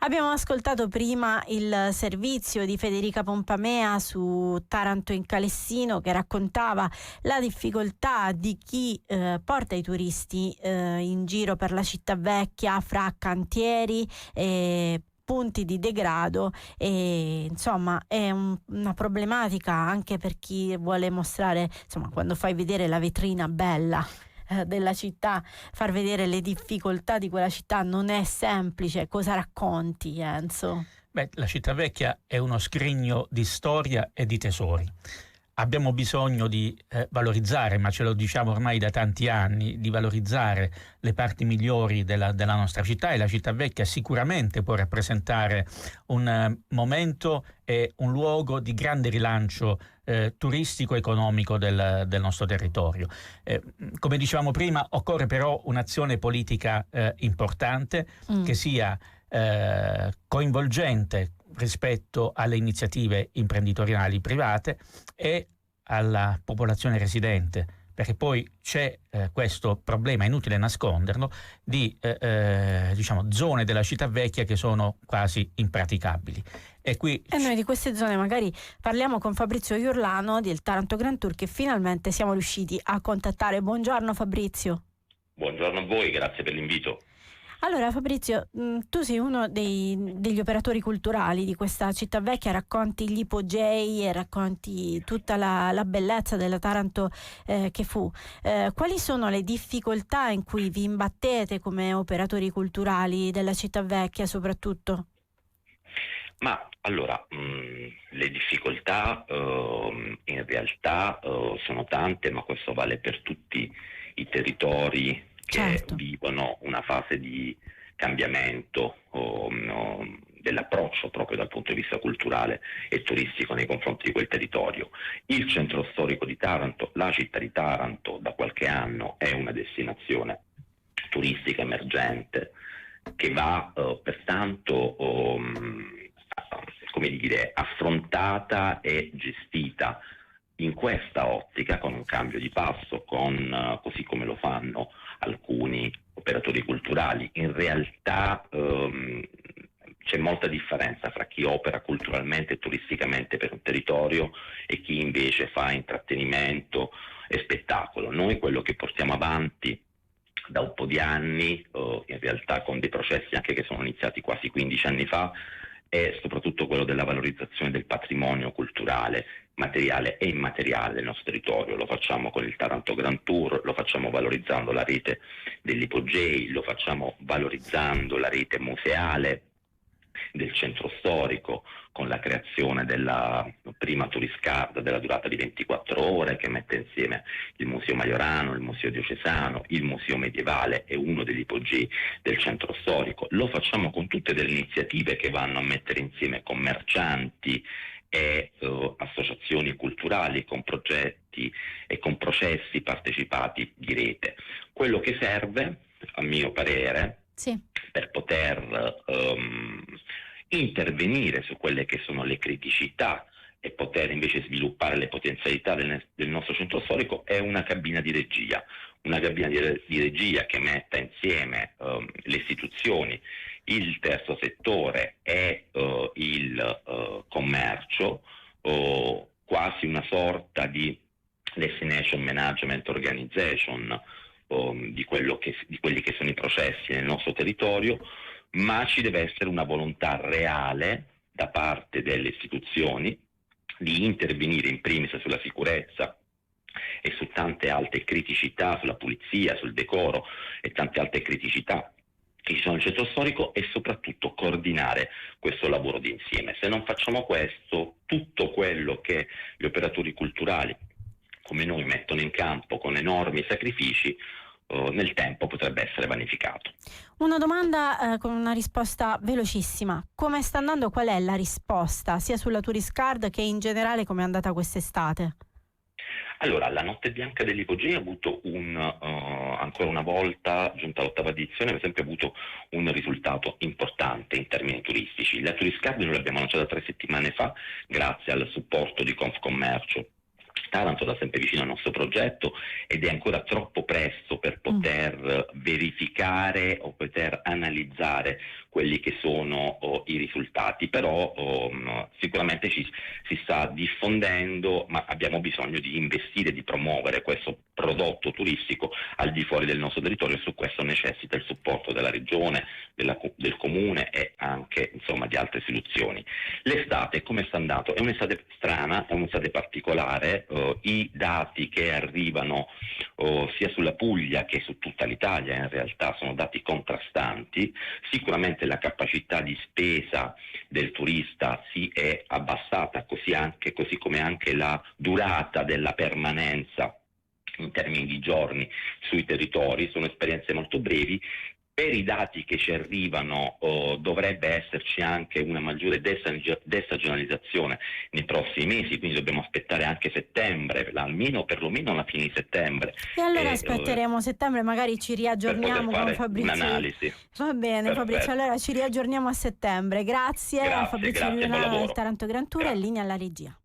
Abbiamo ascoltato prima il servizio di Federica Pompamea su Taranto in Calessino, che raccontava la difficoltà di chi porta i turisti in giro per la città vecchia fra cantieri e punti di degrado, e insomma è una problematica anche per chi vuole mostrare, insomma, quando fai vedere la vetrina bella della città, far vedere le difficoltà di quella città non è semplice. Cosa racconti, Enzo? Beh, la città vecchia è uno scrigno di storia e di tesori. Abbiamo bisogno di valorizzare, ma ce lo diciamo ormai da tanti anni, di valorizzare le parti migliori della nostra città, e la città vecchia sicuramente può rappresentare un momento e un luogo di grande rilancio turistico-economico del nostro territorio. Come dicevamo prima, occorre però un'azione politica importante che sia coinvolgente rispetto alle iniziative imprenditoriali private e alla popolazione residente, perché poi c'è questo problema, inutile nasconderlo, di zone della città vecchia che sono quasi impraticabili. E noi di queste zone magari parliamo con Fabrizio Iurlano del Taranto Grand Tour, che finalmente siamo riusciti a contattare. Buongiorno Fabrizio. Buongiorno a voi, grazie per l'invito. Allora Fabrizio, tu sei uno degli operatori culturali di questa città vecchia, racconti gli ipogei e racconti tutta la bellezza della Taranto che fu. Quali sono le difficoltà in cui vi imbattete come operatori culturali della città vecchia soprattutto? Ma allora, le difficoltà in realtà sono tante, ma questo vale per tutti i territori che vivono una fase di cambiamento dell'approccio proprio dal punto di vista culturale e turistico nei confronti di quel territorio. Il centro storico di Taranto, la città di Taranto, da qualche anno è una destinazione turistica emergente che va pertanto affrontata e gestita in questa ottica, con un cambio di passo, così come lo fanno alcuni operatori culturali. In realtà c'è molta differenza fra chi opera culturalmente e turisticamente per un territorio e chi invece fa intrattenimento e spettacolo. Noi quello che portiamo avanti da un po' di anni, in realtà con dei processi anche che sono iniziati quasi 15 anni fa, è soprattutto quello della valorizzazione del patrimonio culturale, materiale e immateriale del nostro territorio. Lo facciamo con il Taranto Grand Tour, lo facciamo valorizzando la rete degli ipogei, lo facciamo valorizzando la rete museale del centro storico, con la creazione della prima tourist card della durata di 24 ore che mette insieme il Museo Majorano, il Museo Diocesano, il Museo Medievale e uno degli ipogei del centro storico. Lo facciamo con tutte delle iniziative che vanno a mettere insieme commercianti e associazioni culturali, con progetti e con processi partecipati di rete. Quello che serve, a mio parere, per poter intervenire su quelle che sono le criticità e poter invece sviluppare le potenzialità del nostro centro storico, è una cabina di regia. Una cabina di regia che metta insieme le istituzioni, il terzo settore e il commercio, quasi una sorta di destination management organization di quelli che sono i processi nel nostro territorio, ma ci deve essere una volontà reale da parte delle istituzioni di intervenire in primis sulla sicurezza e su tante altre criticità, sulla pulizia, sul decoro e tante altre criticità che ci sono nel centro storico, e soprattutto coordinare questo lavoro di insieme. Se non facciamo questo, tutto quello che gli operatori culturali come noi mettono in campo con enormi sacrifici nel tempo potrebbe essere vanificato. Una domanda con una risposta velocissima: come sta andando? Qual è la risposta sia sulla tourist card che in generale come è andata quest'estate? Allora, la Notte Bianca degli Ipogei ha avuto ancora una volta, giunta all'ottava edizione, per esempio, ha avuto un risultato importante in termini turistici. La tourist card noi l'abbiamo lanciata 3 settimane fa grazie al supporto di Confcommercio. Taranto da sempre vicino al nostro progetto, ed è ancora troppo presto per poter verificare o poter analizzare quelli che sono i risultati, però sicuramente si sta diffondendo, ma abbiamo bisogno di investire, di promuovere questo prodotto turistico al di fuori del nostro territorio, e su questo necessita il supporto della regione, del comune e anche insomma di altre istituzioni. L'estate come sta andando? È un'estate strana, è un'estate particolare, i dati che arrivano sia sulla Puglia che su tutta l'Italia in realtà sono dati contrastanti. Sicuramente la capacità di spesa del turista si è abbassata, così come anche la durata della permanenza in termini di giorni sui territori, sono esperienze molto brevi. Per i dati che ci arrivano dovrebbe esserci anche una maggiore destagionalizzazione nei prossimi mesi, quindi dobbiamo aspettare anche settembre, perlomeno alla fine di settembre. E allora aspetteremo settembre, magari ci riaggiorniamo con Fabrizio. Un'analisi. Va bene, perfetto. Fabrizio, allora ci riaggiorniamo a settembre. Grazie a Fabrizio Riona del Taranto Grand Tour, e linea alla regia.